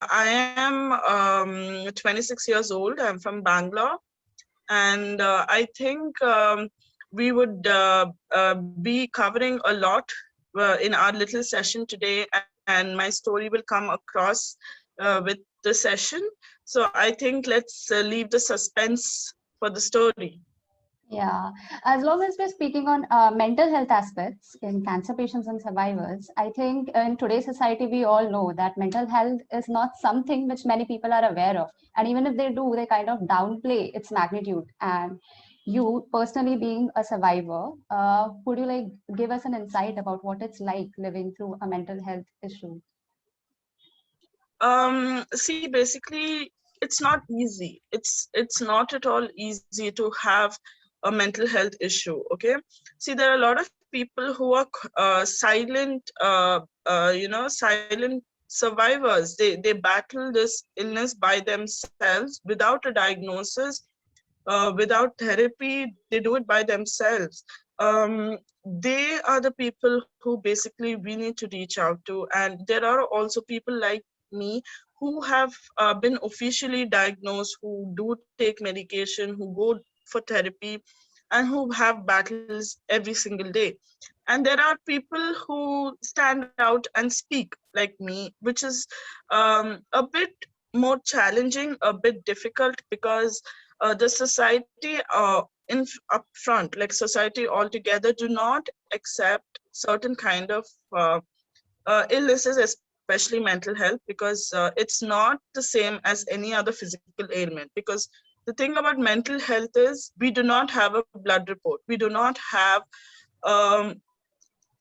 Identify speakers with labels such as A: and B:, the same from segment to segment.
A: I am 26 years old. I'm from Bangalore, and I think we would be covering a lot in our little session today, and my story will come across with the session. So I think let's leave the suspense for the story.
B: Yeah, as long as we're speaking on mental health aspects in cancer patients and survivors, I think in today's society, we all know that mental health is not something which many people are aware of. And even if they do, they kind of downplay its magnitude. And you personally being a survivor, could you like give us an insight about what it's like living through a mental health issue?
A: See, basically, it's not easy. It's not at all easy to have a mental health issue. Okay, see, there are a lot of people who are silent, silent survivors. They battle this illness by themselves without a diagnosis, without therapy. They do it by themselves. They are the people who basically we need to reach out to, and there are also people like me who have been officially diagnosed, who do take medication, who go for therapy, and who have battles every single day. And there are people who stand out and speak like me, which is a bit more challenging, a bit difficult, because the society up front, like society altogether, do not accept certain kind of illnesses, especially mental health, because it's not the same as any other physical ailment. Because the thing about mental health is we do not have a blood report. We do not have um,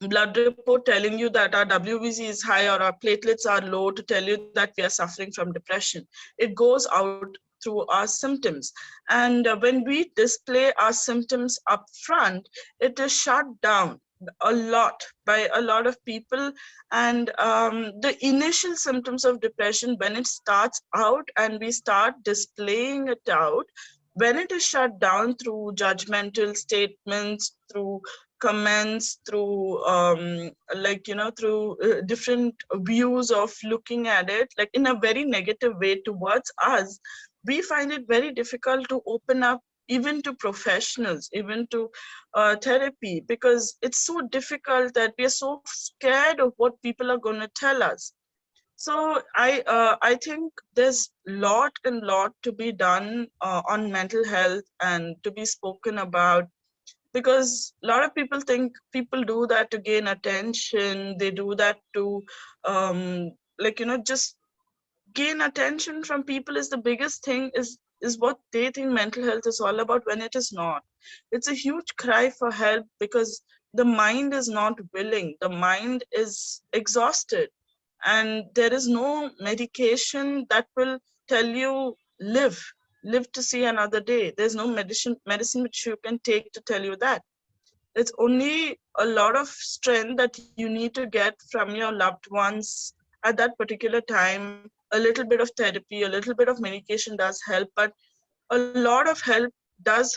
A: blood report telling you that our WBC is high or our platelets are low to tell you that we are suffering from depression. It goes out through our symptoms. And when we display our symptoms up front, it is shut down a lot by a lot of people. And the initial symptoms of depression, when it starts out and we start displaying it out, when it is shut down through judgmental statements, through comments, through through different views of looking at it, like in a very negative way towards us, we find it very difficult to open up even to professionals, even to therapy, because it's so difficult that we are so scared of what people are going to tell us. So I think there's lot to be done on mental health and to be spoken about, because a lot of people think people do that to gain attention. They do that to just gain attention from people. Is the biggest thing, is what they think mental health is all about, when it is not. It's a huge cry for help, because the mind is not willing, the mind is exhausted, and there is no medication that will tell you live to see another day. There's no medicine which you can take to tell you that. It's only a lot of strength that you need to get from your loved ones at that particular time. A little bit of therapy, a little bit of medication does help, but a lot of help does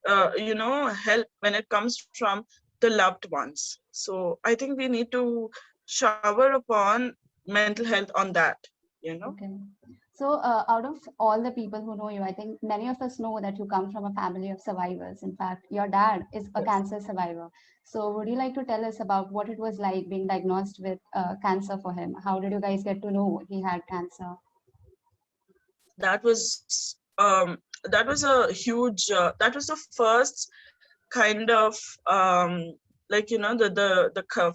A: help when it comes from the loved ones. So I think we need to shower upon mental health on that, you know.
B: Okay. So, out of all the people who know you, I think many of us know that you come from a family of survivors. In fact, your dad is a
A: Yes.
B: cancer survivor. So, would you like to tell us about what it was like being diagnosed with cancer for him? How did you guys get to know he had cancer?
A: That was a huge that was the first kind of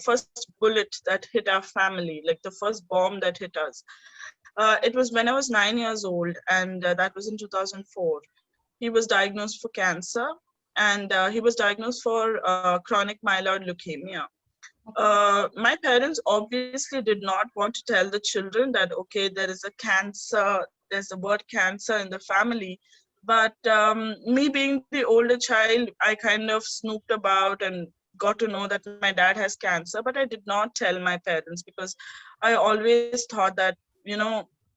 A: first bullet that hit our family, like the first bomb that hit us. It was when I was 9 years old, and that was in 2004. He was diagnosed for cancer, and he was diagnosed for chronic myeloid leukemia. My parents obviously did not want to tell the children that, okay, there is a cancer, there's the word cancer in the family. But me being the older child, I kind of snooped about and got to know that my dad has cancer, but I did not tell my parents, because I always thought that,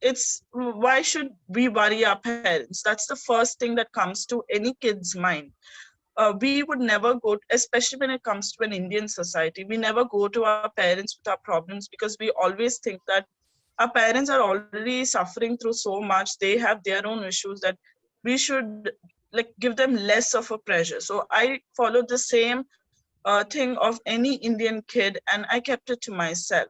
A: it's, why should we worry our parents? That's the first thing that comes to any kid's mind. we would never go, especially when it comes to an Indian society, we never go to our parents with our problems, because we always think that our parents are already suffering through so much. They have their own issues, that we should like give them less of a pressure. So I followed the same thing of any Indian kid, and I kept it to myself.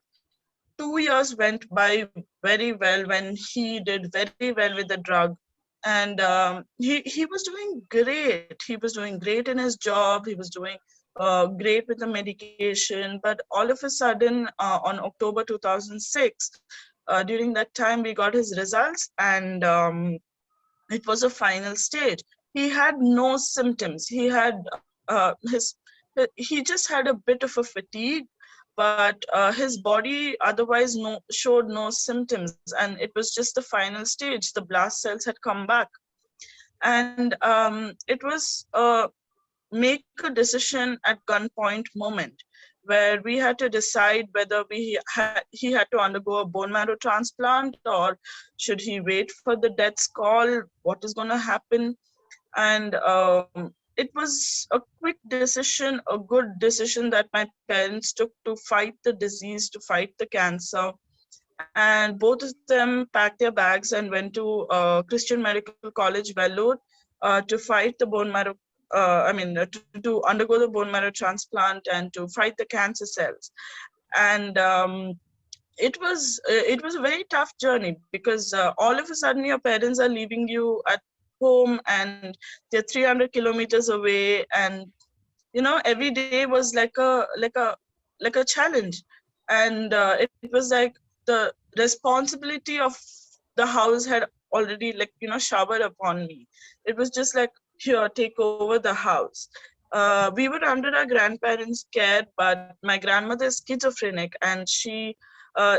A: 2 years went by very well when he did very well with the drug, and he was doing great. He was doing great in his job. He was doing great with the medication. But all of a sudden, on October 2006, during that time, we got his results, and it was a final stage. He had no symptoms. He had he just had a bit of a fatigue, but his body otherwise showed no symptoms, and it was just the final stage. The blast cells had come back, and it was make a decision at gunpoint moment, where we had to decide whether he had to undergo a bone marrow transplant, or should he wait for the death's call, what is going to happen. And it was a quick decision, a good decision that my parents took to fight the disease, to fight the cancer. And both of them packed their bags and went to Christian Medical College, Vellore, to fight the bone marrow. To undergo the bone marrow transplant and to fight the cancer cells. And it was a very tough journey, because all of a sudden your parents are leaving you at home, and they're 300 kilometers away, and every day was like a challenge. And it was like the responsibility of the house had already showered upon me. It was just like, here, take over the house. We were under our grandparents' care, but my grandmother is schizophrenic, and she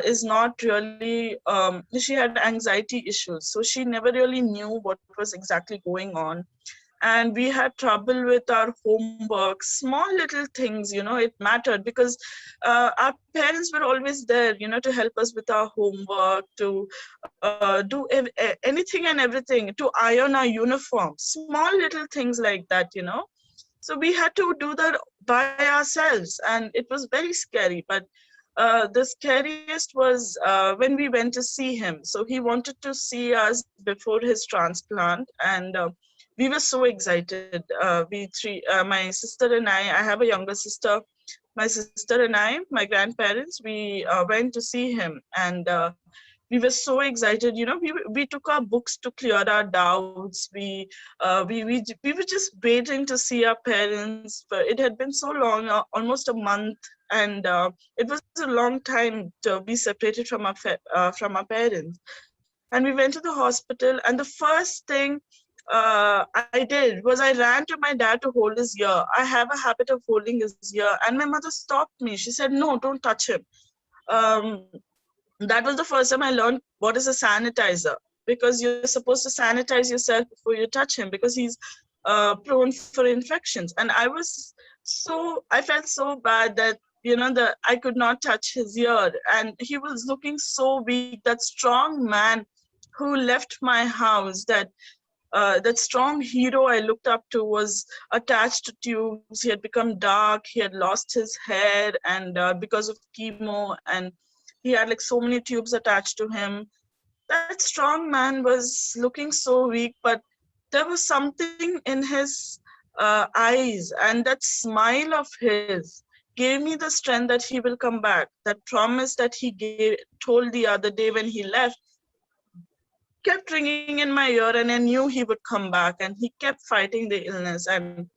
A: is not really she had anxiety issues, so she never really knew what was exactly going on. And we had trouble with our homework, small little things. It mattered, because our parents were always there, to help us with our homework, to do anything and everything, to iron our uniform, small little things like that. So we had to do that by ourselves, and it was very scary. But the scariest was when we went to see him. So he wanted to see us before his transplant, and we were so excited. We three, my sister and I have a younger sister. My sister and I, my grandparents, we went to see him, and we were so excited. We took our books to clear our doubts. We were just waiting to see our parents. But it had been so long, almost a month, and it was a long time to be separated from our parents. And we went to the hospital, and the first thing I did was I ran to my dad to hold his ear. I have a habit of holding his ear, and my mother stopped me. She said, "No, don't touch him." Um, that was the first time I learned what is a sanitizer, because you're supposed to sanitize yourself before you touch him, because he's prone for infections. And I felt so bad that that I could not touch his ear, and he was looking so weak. That strong man who left my house, that strong hero I looked up to, was attached to tubes. He had become dark. He had lost his hair, and because of chemo, and he had like so many tubes attached to him. That strong man was looking so weak, but there was something in his eyes, and that smile of his gave me the strength that he will come back. That promise that he told the other day when he left kept ringing in my ear, and I knew he would come back, and he kept fighting the illness. And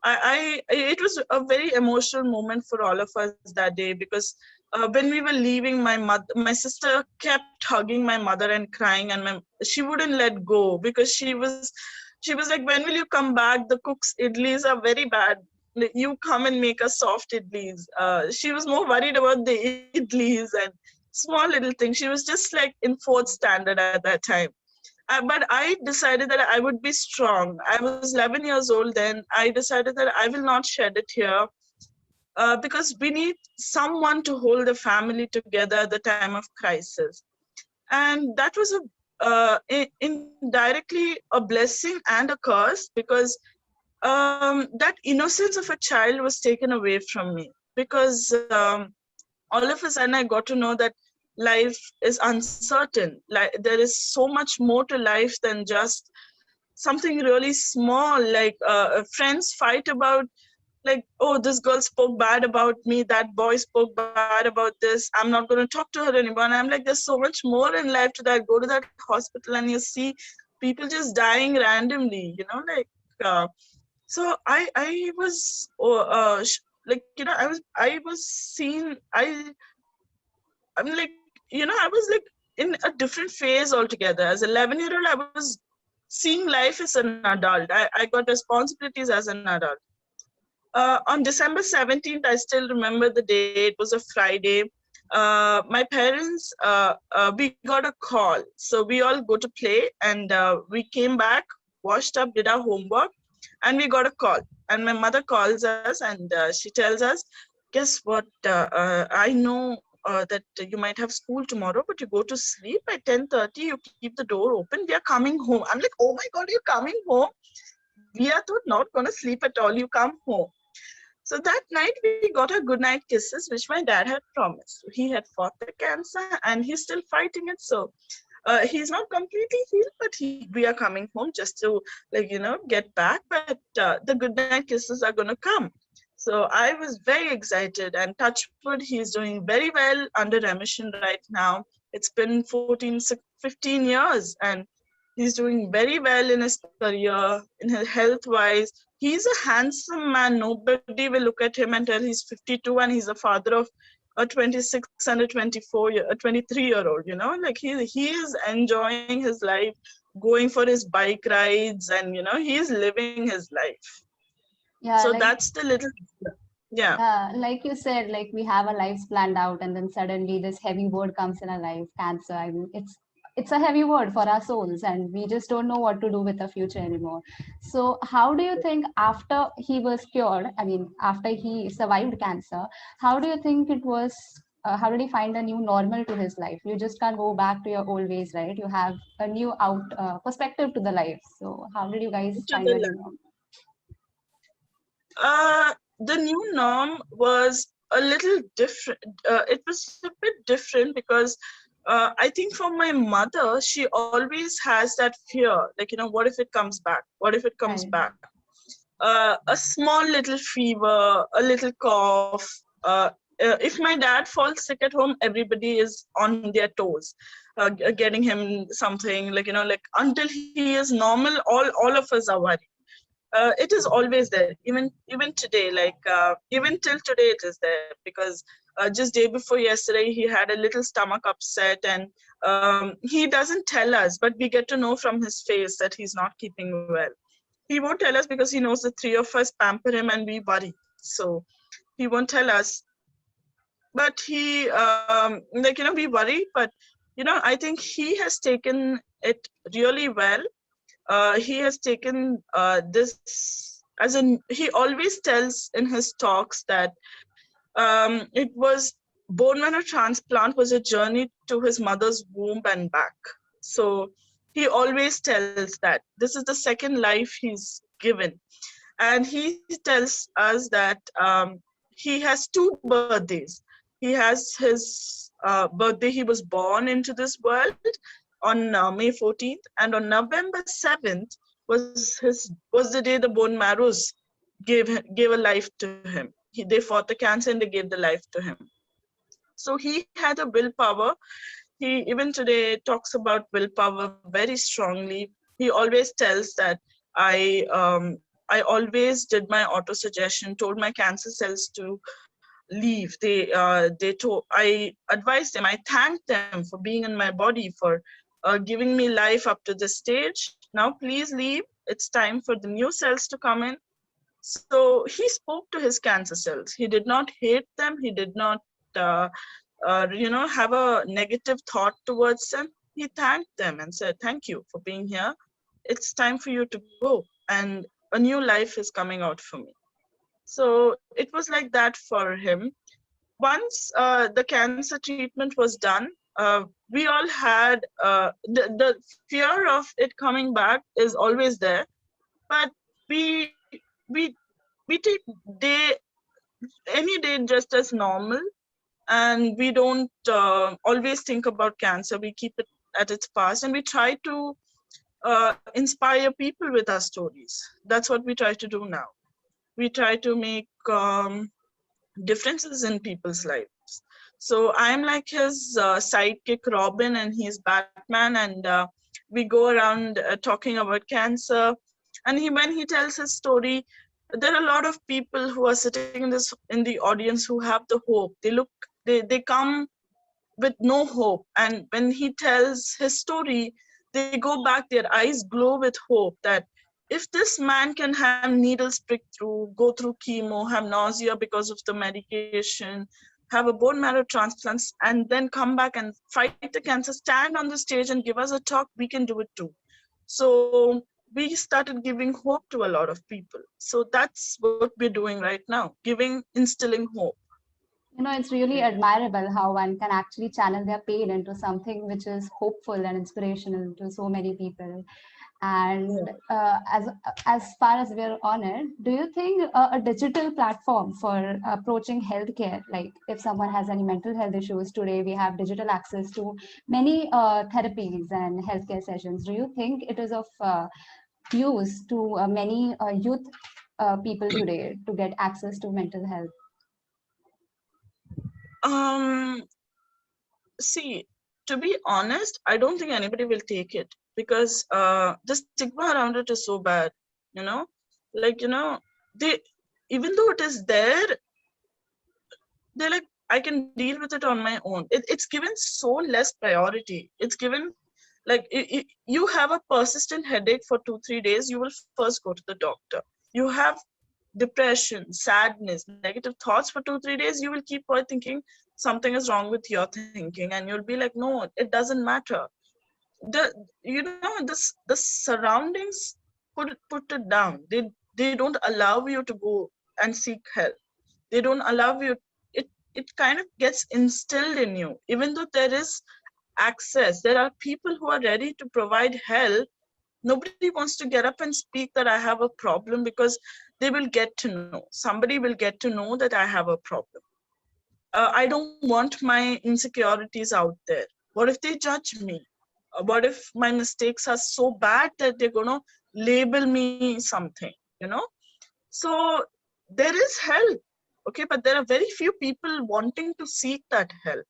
A: it was a very emotional moment for all of us that day, because when we were leaving, my sister kept hugging my mother and crying, and she wouldn't let go, because she was like, "When will you come back? The cook's idlis are very bad. You come and make us soft idlis." She was more worried about the idlis and small little things. She was just like in fourth standard at that time. But I decided that I would be strong. I was 11 years old then. I decided that I will not shed it here, because we need someone to hold the family together at the time of crisis. And that was indirectly a blessing and a curse, because that innocence of a child was taken away from me, because all of a sudden I got to know that life is uncertain. Like there is so much more to life than just something really small, like friends fight about, like, oh, this girl spoke bad about me, that boy spoke bad about this, I'm not going to talk to her anymore. And I'm like, there's so much more in life to that. Go to that hospital and you see people just dying randomly, like, uh, so I was like, I was seen, I'm like, I was like in a different phase altogether. As 11-year-old, I was seeing life as an adult. I got responsibilities as an adult. On December 17th, I still remember the day. It was a Friday. My parents, we got a call. So we all go to play, and we came back, washed up, did our homework, and we got a call. And my mother calls us, and she tells us, guess what? I know that you might have school tomorrow, but you go to sleep by 10:30. You keep the door open. We are coming home. I'm like, oh my God, you're coming home? We are not going to sleep at all. You come home. So that night we got our goodnight kisses, which my dad had promised. He had fought the cancer and he's still fighting it. So he's not completely healed, but we are coming home just to, like, get back. But the goodnight kisses are going to come. So I was very excited, and touch wood, he's doing very well, under remission right now. It's been 15 years, and he's doing very well in his career, in his health wise. He's a handsome man. Nobody will look at him and tell he's 52, and he's a father of a 26 and a 23-year-old, like he is enjoying his life, going for his bike rides, and he is living his life. So
B: Yeah,
A: that's the little, yeah.
B: like you said, like we have our lives planned out, and then suddenly this heavy word comes in our life, cancer. I mean, it's a heavy word for our souls, and we just don't know what to do with the future anymore. So, how do you think after he was cured? I mean, after he survived cancer, how do you think it was? How did he find a new normal to his life? You just can't go back to your old ways, right? You have a new perspective to the life. So, how did you guys
A: To
B: find
A: the
B: your new
A: left.
B: normal?
A: The new norm was a little different. It was a bit different because I think for my mother, she always has that fear, like, what if it comes back? What if it comes
B: Right.
A: back? A small little fever, a little cough. If my dad falls sick at home, everybody is on their toes, getting him something, like, like until he is normal, all of us are worried. It is always there, even today, like even till today it is there, because just day before yesterday he had a little stomach upset, and he doesn't tell us, but we get to know from his face that he's not keeping well. He won't tell us because he knows the three of us pamper him and we worry, so he won't tell us. But he, like, we worry, but I think he has taken it really well. He has taken this as an, he always tells in his talks that it was, bone marrow transplant was a journey to his mother's womb and back. So he always tells that this is the second life he's given. And he tells us that he has two birthdays. He has his birthday, he was born into this world on May 14th, and on November 7th was the day the bone marrows gave a life to him. They fought the cancer and they gave the life to him. So he had a willpower. He even today talks about willpower very strongly. He always tells that I always did my auto suggestion, told my cancer cells to leave. They told, I advised them, I thanked them for being in my body, for giving me life up to this stage. Now please leave. It's time for the new cells to come in. So he spoke to his cancer cells. He did not hate them. He did not, have a negative thought towards them. He thanked them and said, "Thank you for being here. It's time for you to go, and a new life is coming out for me." So it was like that for him. Once the cancer treatment was done, we all had the fear of it coming back is always there, but we we take day any day just as normal, and we don't always think about cancer. We keep it at its past, and we try to inspire people with our stories. That's what we try to do now. We try to make differences in people's lives. So I'm like his sidekick Robin, and he's Batman, and we go around talking about cancer. And when he tells his story, there are a lot of people who are sitting in the audience who have the hope. They come with no hope, and when he tells his story, they go back, their eyes glow with hope that if this man can have needles pricked through, go through chemo, have nausea because of the medication, have a bone marrow transplants, and then come back and fight the cancer, stand on the stage and give us a talk, we can do it too. So we started giving hope to a lot of people. So that's what we're doing right now, instilling hope.
B: It's really admirable how one can actually channel their pain into something which is hopeful and inspirational to so many people. And as far as we're on it, do you think a digital platform for approaching healthcare, like if someone has any mental health issues today, we have digital access to many therapies and healthcare sessions. Do you think it is of use to many youth people today to get access to mental health?
A: Um, See, to be honest, I don't think anybody will take it, because the stigma around it is so bad. You know, like they, even though it is there, they're like, I can deal with it on my own. It's given so less priority. It's given like you have a persistent headache for 2-3 days, you will first go to the doctor. You have depression, sadness, negative thoughts for 2-3 days, you will keep on thinking something is wrong with your thinking, and you'll be like, no, it doesn't matter. The surroundings put it down. They don't allow you to go and seek help. They don't allow you. It kind of gets instilled in you, even though there is access, there are people who are ready to provide help. Nobody wants to get up and speak that I have a problem, because they will get to know, somebody will get to know that I have a problem. I don't want my insecurities out there. What if they judge me? What if my mistakes are so bad that they're going to label me something, you know? So there is help, okay, but there are very few people wanting to seek that help.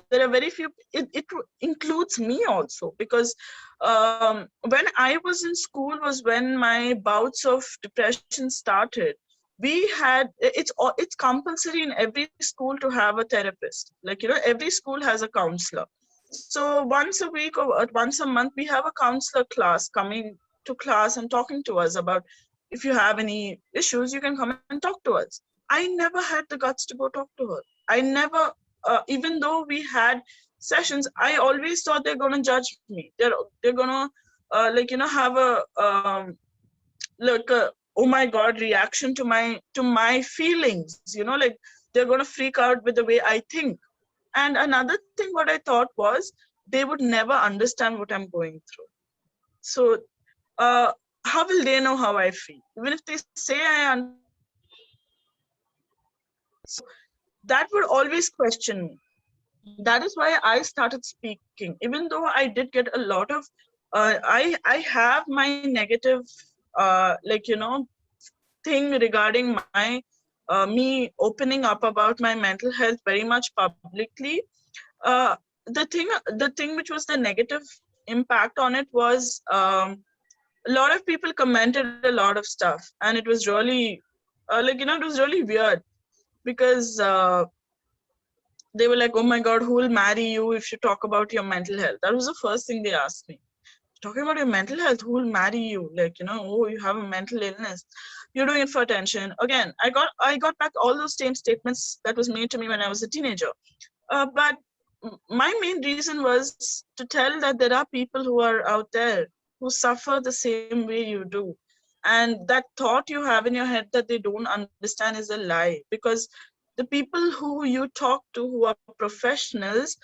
A: There are very few. It includes me also, because when I was in school was when my bouts of depression started. We had it's compulsory in every school to have a therapist. Like every school has a counselor. So once a week or once a month we have a counselor class coming to class and talking to us about, if you have any issues, you can come and talk to us. I never had the guts to go talk to her. I never, even though we had sessions, I always thought they're gonna judge me. They're gonna have a like a, oh my god, reaction to my feelings. Like they're gonna freak out with the way I think. And another thing what I thought was, they would never understand what I'm going through. So how will they know how I feel? Even if they say I understand, how will they know how I feel? So that would always question me. That is why I started speaking, even though I did get a lot of I have my negative thing regarding my me opening up about my mental health very much publicly. uh, the thing which was the negative impact on it was, a lot of people commented a lot of stuff, and it was really it was really weird, because they were like, oh my god, who will marry you if you talk about your mental health? That was the first thing they asked me. Talking about your mental health, who will marry you? Oh, you have a mental illness, you're doing it for attention. Again, I got back all those same statements that was made to me when I was a teenager. But my main reason was to tell that there are people who are out there who suffer the same way you do. And that thought you have in your head that they don't understand is a lie, because the people who you talk to who are professionals,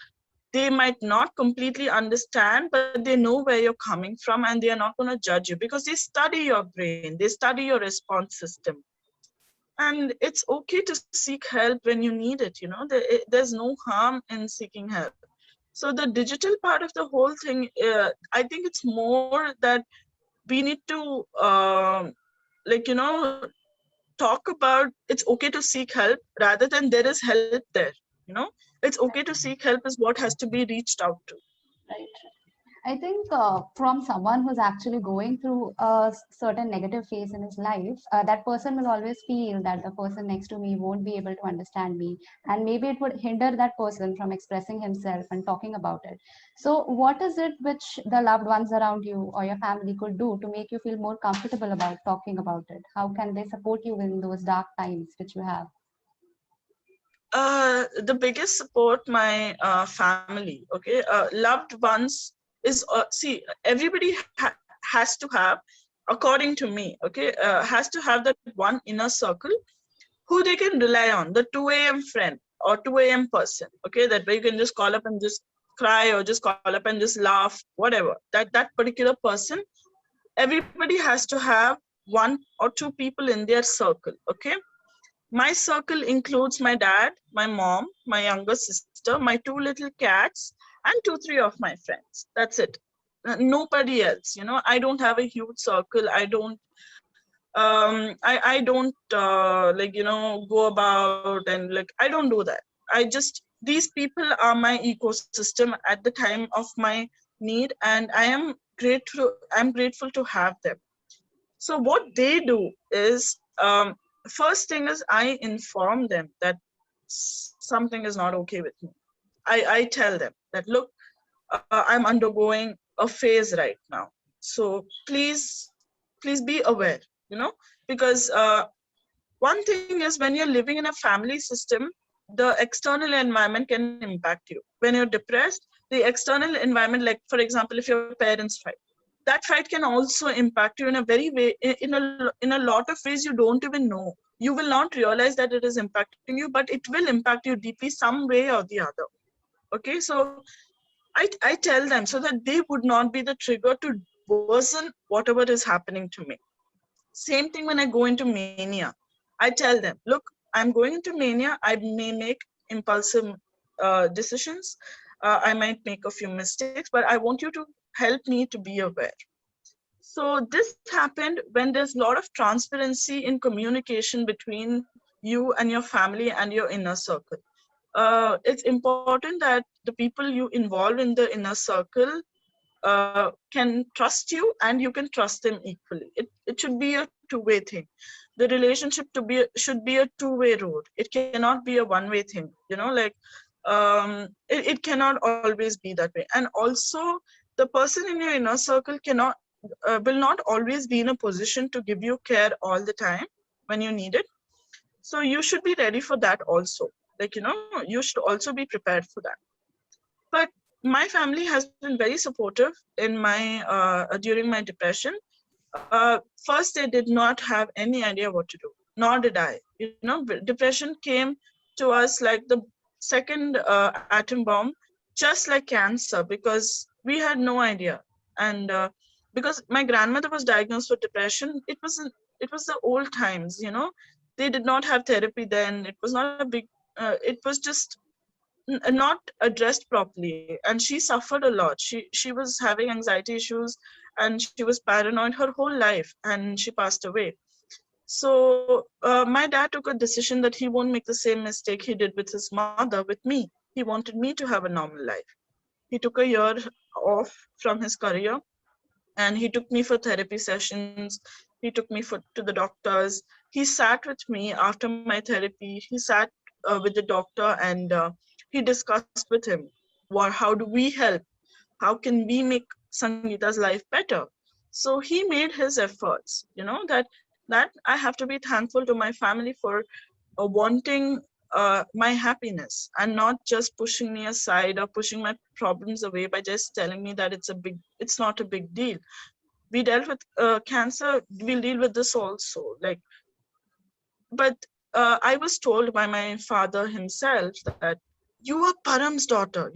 A: They might not completely understand, but they know where you're coming from, and they are not going to judge you because they study your brain, they study your response system. And it's okay to seek help when you need it, there's no harm in seeking help. So the digital part of the whole thing, I think it's more that we need to like talk about it's okay to seek help rather than there is help there. you know it's okay to seek help is what has to be reached out to.
B: Right. I think from someone who's actually going through a certain negative phase in his life, that person will always feel that the person next to me won't be able to understand me. And maybe it would hinder that person from expressing himself and talking about it. So, what is it which the loved ones around you or your family could do to make you feel more comfortable about talking about it? How can they support you in those dark times which you have?
A: The biggest support, my family, okay, loved ones is see, everybody has to have, according to me, okay, has to have that one inner circle who they can rely on, the 2 a.m. friend or 2 a.m. person, okay, that where you can just call up and just cry or just call up and just laugh, whatever. That particular person, everybody has to have one or two people in their circle, okay. My circle includes my dad, my mom, my younger sister, my 2 little cats, and 2, 3 of my friends. That's it. Nobody else. I don't have a huge circle. I don't go about and like I don't do that. I just these people are my ecosystem at the time of my need, and I'm grateful to have them. So what they do is, first thing is I inform them that something is not okay with me. I tell them that look, I'm undergoing a phase right now. So please be aware, because one thing is when you're living in a family system, the external environment can impact you. When you're depressed, the external environment, like for example, if your parents fight, that fight can also impact you in a very way, in a lot of ways you don't even know. You will not realize that it is impacting you, but it will impact you deeply some way or the other. Okay, so I tell them so that they would not be the trigger to worsen whatever is happening to me. Same thing when I go into mania. I tell them, look, I'm going into mania. I may make impulsive decisions. I might make a few mistakes, but I want you to help me to be aware. So this happened when there's a lot of transparency in communication between you and your family and your inner circle. It's important that the people you involve in the inner circle can trust you and you can trust them equally. It should be a two-way thing. The relationship should be a two-way road. It cannot be a one-way thing. Like it cannot always be that way. And also, the person in your inner circle will not always be in a position to give you care all the time when you need it. So you should be ready for that also. Like you should also be prepared for that. But my family has been very supportive in my during my depression. First, they did not have any idea what to do, nor did I. Depression came to us like the second atom bomb, just like cancer, because we had no idea. And because my grandmother was diagnosed with depression, it was the old times. They did not have therapy then. It was not a big. It was just not addressed properly, and she suffered a lot. She was having anxiety issues, and she was paranoid her whole life, and she passed away. So my dad took a decision that he won't make the same mistake he did with his mother with me. He wanted me to have a normal life. He took a year off from his career, and he took me for therapy sessions. He took me to the doctors. He sat with me after my therapy. He sat with the doctor, and he discussed with him, how do we help, how can we make Sangeetha's life better. So he made his efforts. That I have to be thankful to my family for wanting my happiness and not just pushing me aside or pushing my problems away by just telling me that it's not a big deal. We dealt with cancer, we'll deal with this also. But I was told by my father himself that you are Param's daughter,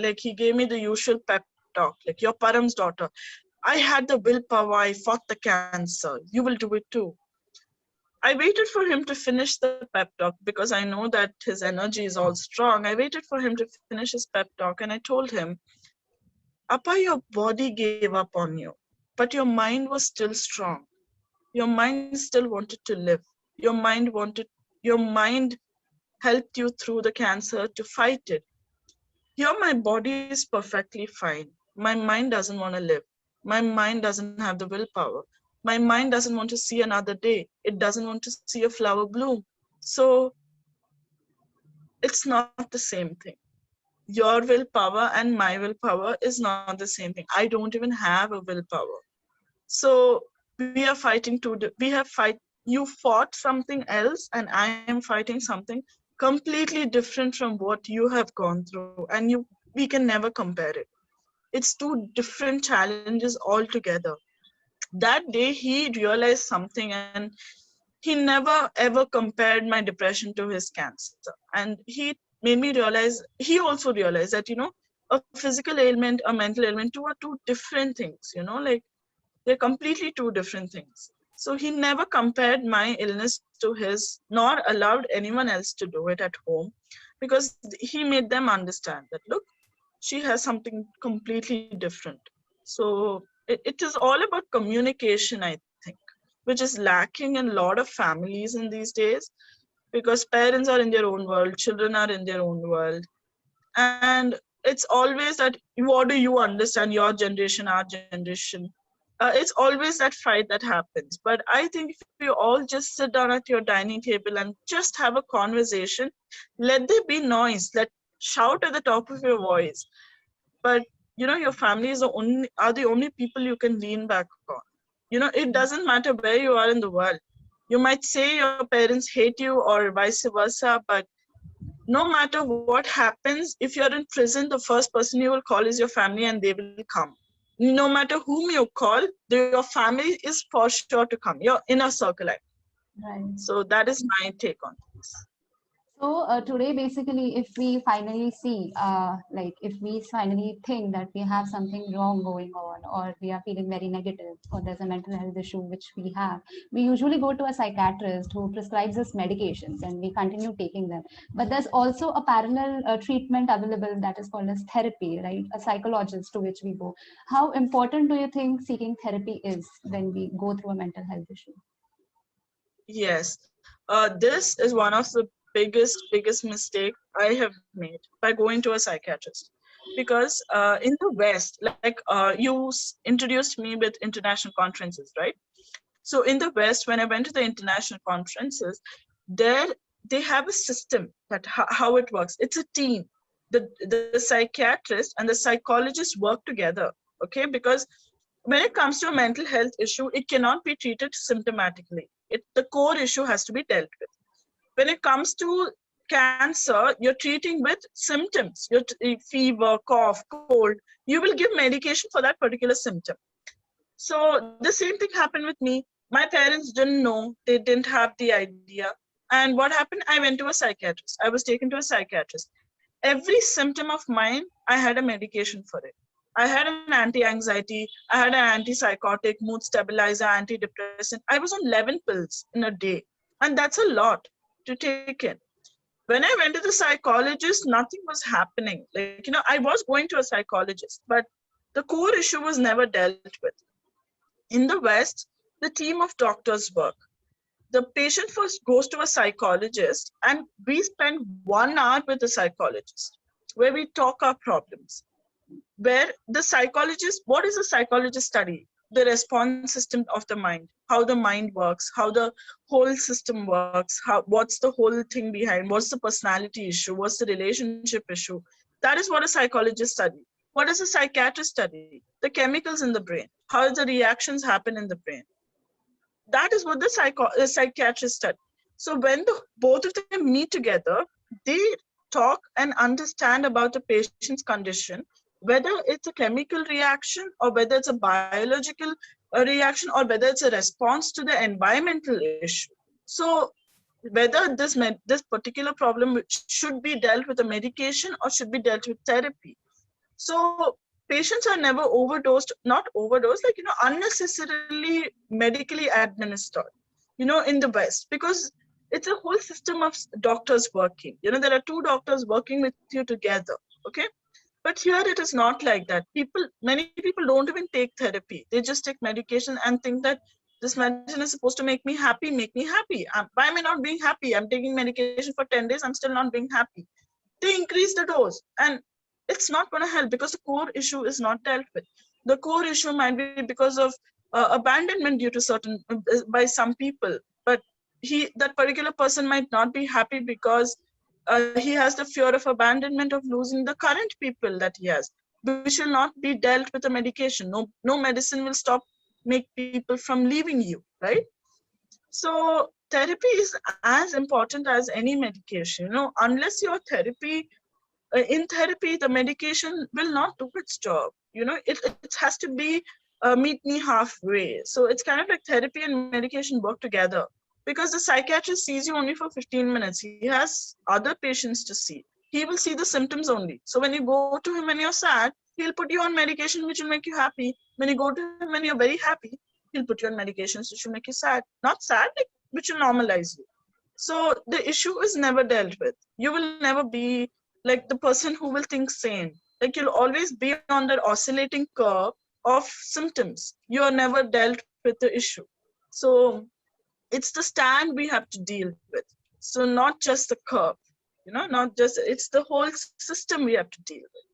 A: like he gave me the usual pep talk, like you're Param's daughter. I had the willpower, I fought the cancer, you will do it too. I waited for him to finish the pep talk because I know that his energy is all strong. I waited for him to finish his pep talk and I told him, Appa, your body gave up on you, but your mind was still strong. Your mind still wanted to live. Your mind helped you through the cancer to fight it. Here, my body is perfectly fine. My mind doesn't want to live. My mind doesn't have the willpower. My mind doesn't want to see another day. It doesn't want to see a flower bloom. So it's not the same thing. Your willpower and my willpower is not the same thing. I don't even have a willpower. So we are fighting we have fight. You fought something else, and I am fighting something completely different from what you have gone through, and we can never compare it. It's two different challenges altogether. That day he realized something, and he never ever compared my depression to his cancer. And he made me realize, he also realized that, a physical ailment, a mental ailment, two are two different things, like they're completely two different things. So he never compared my illness to his, nor allowed anyone else to do it at home, because he made them understand that, look, she has something completely different. So it is all about communication, I think, which is lacking in a lot of families in these days, because parents are in their own world, children are in their own world. And it's always that, what do you understand, your generation, our generation. It's always that fight that happens. But I think if you all just sit down at your dining table and just have a conversation, let there be noise, let shout at the top of your voice. But your family is the only people you can lean back on. It doesn't matter where you are in the world. You might say your parents hate you or vice versa, but no matter what happens, if you're in prison, the first person you will call is your family, and they will come. No matter whom you call, your family is for sure to come, your inner circle.
B: Right.
A: So that is my take on this.
B: So today, basically, if we finally see, like, if we finally think that we have something wrong going on, or we are feeling very negative, or there's a mental health issue which we have, we usually go to a psychiatrist who prescribes us medications, and we continue taking them. But there's also a parallel treatment available that is called as therapy, right? A psychologist to which we go. How important do you think seeking therapy is when we go through a mental health issue?
A: Yes, this is one of the biggest mistake I have made by going to a psychiatrist, because in the West, like you introduced me with international conferences, right? So in the West, when I went to the international conferences, there they have a system that how it works. It's a team. The psychiatrist and the psychologist work together. Okay, because when it comes to a mental health issue, it cannot be treated symptomatically. The core issue has to be dealt with. When it comes to cancer, you're treating with symptoms. Fever, cough, cold. You will give medication for that particular symptom. So the same thing happened with me. My parents didn't know, they didn't have the idea. And what happened? I went to a psychiatrist. I was taken to a psychiatrist. Every symptom of mine, I had a medication for it. I had an anti-anxiety, I had an antipsychotic, mood stabilizer, antidepressant. I was on 11 pills in a day. And that's a lot to take in. When I went to the psychologist, nothing was happening. Like, I was going to a psychologist, but the core issue was never dealt with. In the West, the team of doctors work. The patient first goes to a psychologist, and we spend 1 hour with the psychologist where we talk our problems. Where the psychologist, what is a psychologist study? The response system of the mind, how the mind works, how the whole system works, what's the whole thing behind, what's the personality issue, what's the relationship issue. That is what a psychologist study. What does a psychiatrist study? The chemicals in the brain, how the reactions happen in the brain. That is what the psychiatrist study. So when both of them meet together, they talk and understand about the patient's condition, whether it's a chemical reaction or whether it's a biological reaction or whether it's a response to the environmental issue. So whether this particular problem should be dealt with a medication or should be dealt with therapy. So patients are never overdosed, not overdosed, like, unnecessarily medically administered, in the West, because it's a whole system of doctors working. There are two doctors working with you together. Okay. But here it is not like that. Many people don't even take therapy. They just take medication and think that this medicine is supposed to make me happy, make me happy. Why am I not being happy? I'm taking medication for 10 days, I'm still not being happy. They increase the dose, and it's not going to help because the core issue is not dealt with. The core issue might be because of abandonment due to by some people, but that particular person might not be happy because he has the fear of abandonment of losing the current people that he has, which will not be dealt with a medication. No medicine will stop make people from leaving you, right? So therapy is as important as any medication. Unless your therapy in therapy, the medication will not do its job. It has to be meet me halfway. So it's kind of like therapy and medication work together, because the psychiatrist sees you only for 15 minutes. He has other patients to see. He will see the symptoms only. So when you go to him when you're sad, he'll put you on medication which will make you happy. When you go to him when you're very happy, he'll put you on medications which will make you sad. Not sad, like, which will normalize you. So the issue is never dealt with. You will never be like the person who will think sane. Like, you'll always be on that oscillating curve of symptoms. You are never dealt with the issue. So it's the stand we have to deal with. So not just the curve, not just, it's the whole system we have to deal with.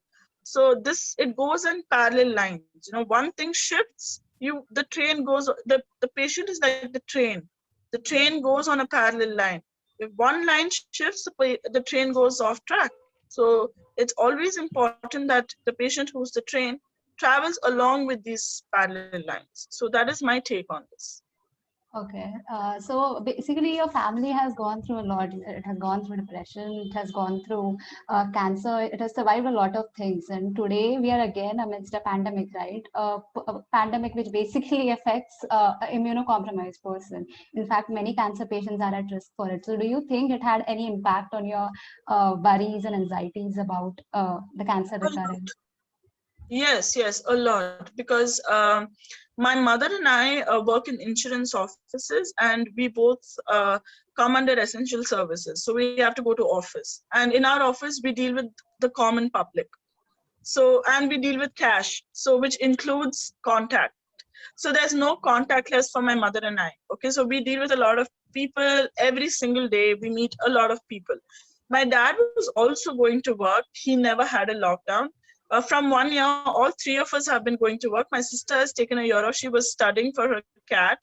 A: So it goes in parallel lines. One thing shifts, the train goes, the patient is like the train. The train goes on a parallel line. If one line shifts, the train goes off track. So it's always important that the patient who's the train travels along with these parallel lines. So that is my take on this.
B: Okay, so basically your family has gone through a lot. It has gone through depression, it has gone through cancer, it has survived a lot of things. And today we are again amidst a pandemic, right? A pandemic which basically affects an immunocompromised person. In fact, many cancer patients are at risk for it. So do you think it had any impact on your worries and anxieties about the cancer recurring?
A: Yes, a lot. Because my mother and I work in insurance offices, and we both come under essential services. So we have to go to office. And in our office, we deal with the common public. So, and we deal with cash, so which includes contact. So there's no contactless for my mother and I. Okay, so we deal with a lot of people every single day. We meet a lot of people. My dad was also going to work. He never had a lockdown. From 1 year, all three of us have been going to work. My sister has taken a year off. She was studying for her CAT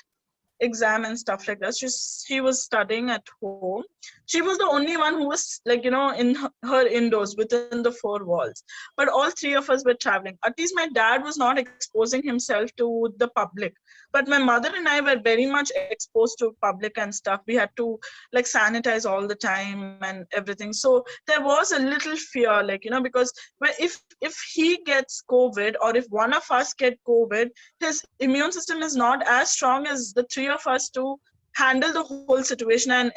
A: exam and stuff like that. She was studying at home. She was the only one who was, like, in her indoors within the four walls. But all three of us were traveling. At least my dad was not exposing himself to the public. But my mother and I were very much exposed to public and stuff. We had to, like, sanitize all the time and everything. So there was a little fear, like, because if he gets COVID, or if one of us get COVID, his immune system is not as strong as the three of us to handle the whole situation, and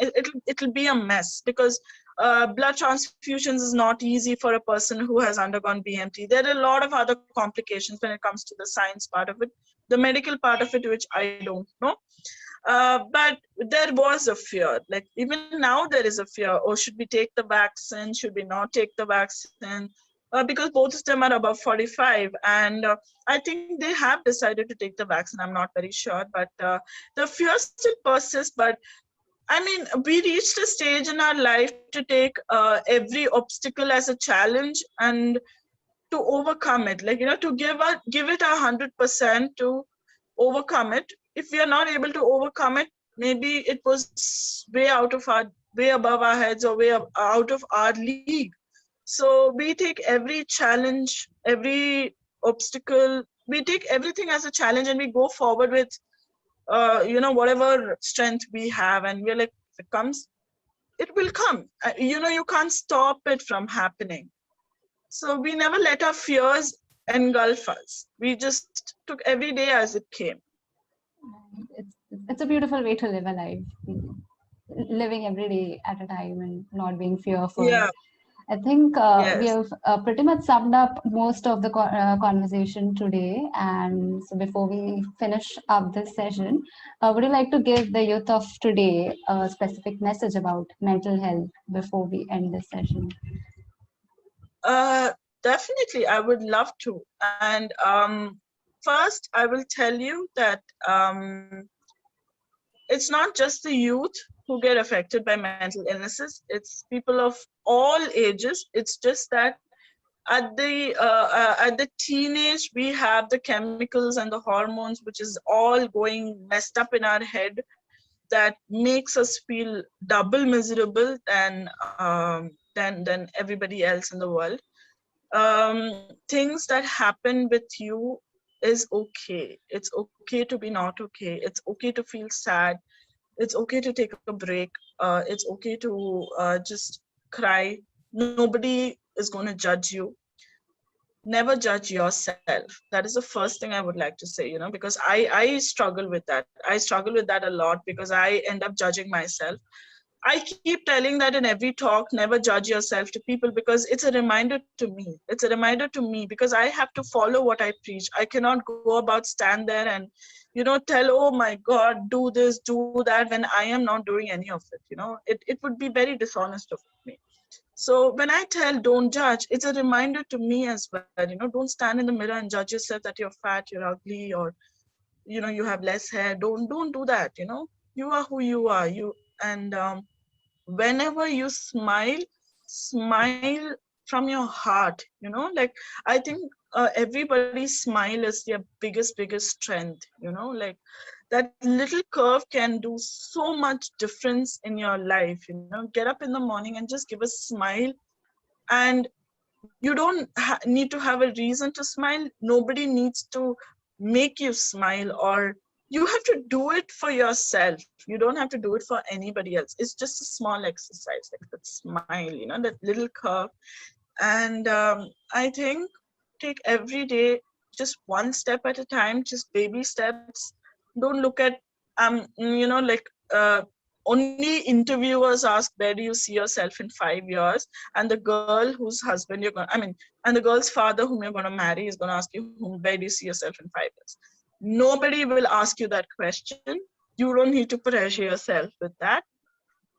A: it'll be a mess, because blood transfusions is not easy for a person who has undergone BMT. There are a lot of other complications when it comes to the science part of it, the medical part of it, which I don't know. But there was a fear. Like, even now there is a fear. Oh, should we take the vaccine? Should we not take the vaccine? Because both of them are above 45, and I think they have decided to take the vaccine. I'm not very sure, but the fear still persists. But I mean, we reached a stage in our life to take every obstacle as a challenge and to overcome it. Like, to give it 100% to overcome it. If we are not able to overcome it, maybe it was way above our heads, or out of our league. So we take every challenge, every obstacle, we take everything as a challenge, and we go forward with, whatever strength we have. And we're like, if it comes, it will come. You can't stop it from happening. So we never let our fears engulf us. We just took every day as it came.
B: It's a beautiful way to live a life. living every day at a time and not being fearful.
A: Yeah.
B: I think we
A: Yes.
B: have pretty much summed up most of the conversation today. And so before we finish up this session, would you like to give the youth of today a specific message about mental health before we end this session?
A: Uh, Definitely, I would love to. And first, I will tell you that it's not just the youth who get affected by mental illnesses. It's people of all ages. It's just that at the teenage we have the chemicals and the hormones which is all going messed up in our head that makes us feel double miserable than everybody else in the world. Things that happen with you is okay. It's okay to be not okay. It's okay to feel sad. It's okay to take a break. It's okay to just cry. Nobody is going to judge you. Never judge yourself. That is the first thing I would like to say, because I struggle with that. I struggle with that a lot because I end up judging myself. I keep telling that in every talk, never judge yourself to people, because it's a reminder to me. It's a reminder to me because I have to follow what I preach. I cannot go about stand there and, tell, oh my God, do this, do that, when I am not doing any of it. It would be very dishonest of me. So when I tell don't judge, it's a reminder to me as well. Don't stand in the mirror and judge yourself that you're fat, you're ugly, or you have less hair. Don't do that. You are who you are. And whenever you smile from your heart. Like, I think everybody's smile is their biggest strength. Like, that little curve can do so much difference in your life. Get up in the morning and just give a smile. And you don't need to have a reason to smile. Nobody needs to make you smile, or you have to do it for yourself. You don't have to do it for anybody else. It's just a small exercise, like that smile, that little curve. And I think take every day just one step at a time, just baby steps. Don't look at like only interviewers ask, where do you see yourself in 5 years? And the girl whose husband you're going to, and the girl's father whom you're going to marry is going to ask you, where do you see yourself in 5 years? Nobody will ask you that question. You don't need to pressure yourself with that.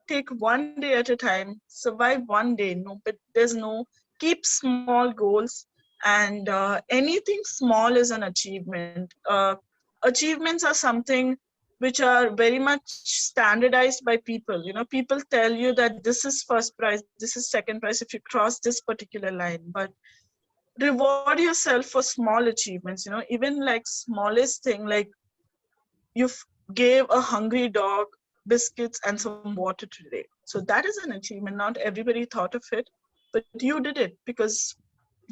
A: Take one day at a time, survive one day. No, but there's no, keep small goals. And anything small is an achievement. Achievements are something which are very much standardized by people. People tell you that this is first prize, this is second prize if you cross this particular line. But reward yourself for small achievements. Even like smallest thing, like you gave a hungry dog biscuits and some water today. So that is an achievement. Not everybody thought of it, but you did it because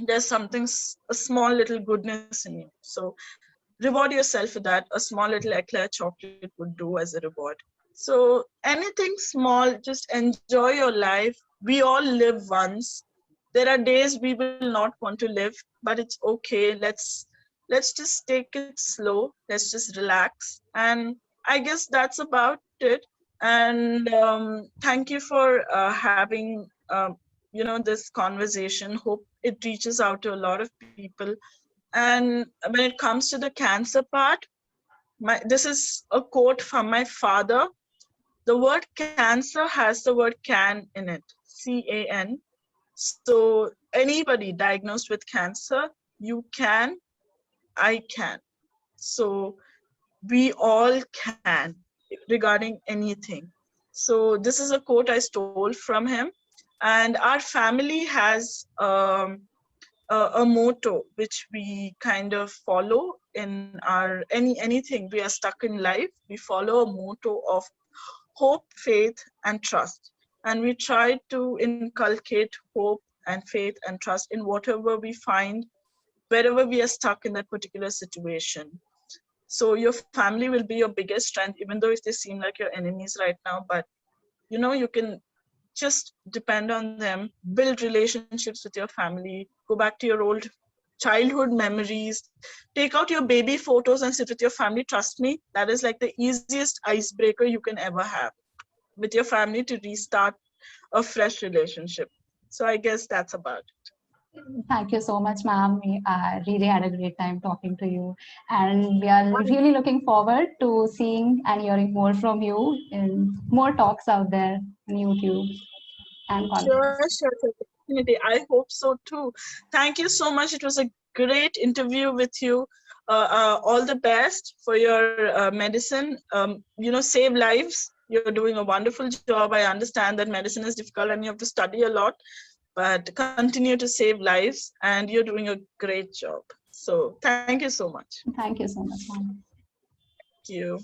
A: there's something, a small little goodness in you. So reward yourself for that. A small little eclair chocolate would do as a reward. So anything small, just enjoy your life. We all live once. There are days we will not want to live, but it's okay. Let's just take it slow. Let's just relax. And I guess that's about it. And thank you for having this conversation. Hope it reaches out to a lot of people. And when it comes to the cancer part, this is a quote from my father. The word cancer has the word can in it, CAN. So anybody diagnosed with cancer, you can, I can. So we all can regarding anything. So this is a quote I stole from him. And our family has a motto which we kind of follow in our anything we are stuck in life. We follow a motto of hope, faith, and trust. And we try to inculcate hope and faith and trust in whatever we find, wherever we are stuck in that particular situation. So your family will be your biggest strength, even though if they seem like your enemies right now. But you can just depend on them, build relationships with your family, go back to your old childhood memories, take out your baby photos and sit with your family. Trust me, that is like the easiest icebreaker you can ever have. with your family to restart a fresh relationship. So I guess that's about it.
B: Thank you so much, ma'am. We really had a great time talking to you. And we are really looking forward to seeing and hearing more from you in more talks out there on YouTube and
A: Sure,
B: conferences.
A: sure, sure, definitely. I hope so too. Thank you so much. It was a great interview with you. All the best for your medicine. Save lives. You're doing a wonderful job. I understand that medicine is difficult and you have to study a lot, but continue to save lives, and you're doing a great job. So thank you so much.
B: Thank you so much, ma'am.
A: Thank you.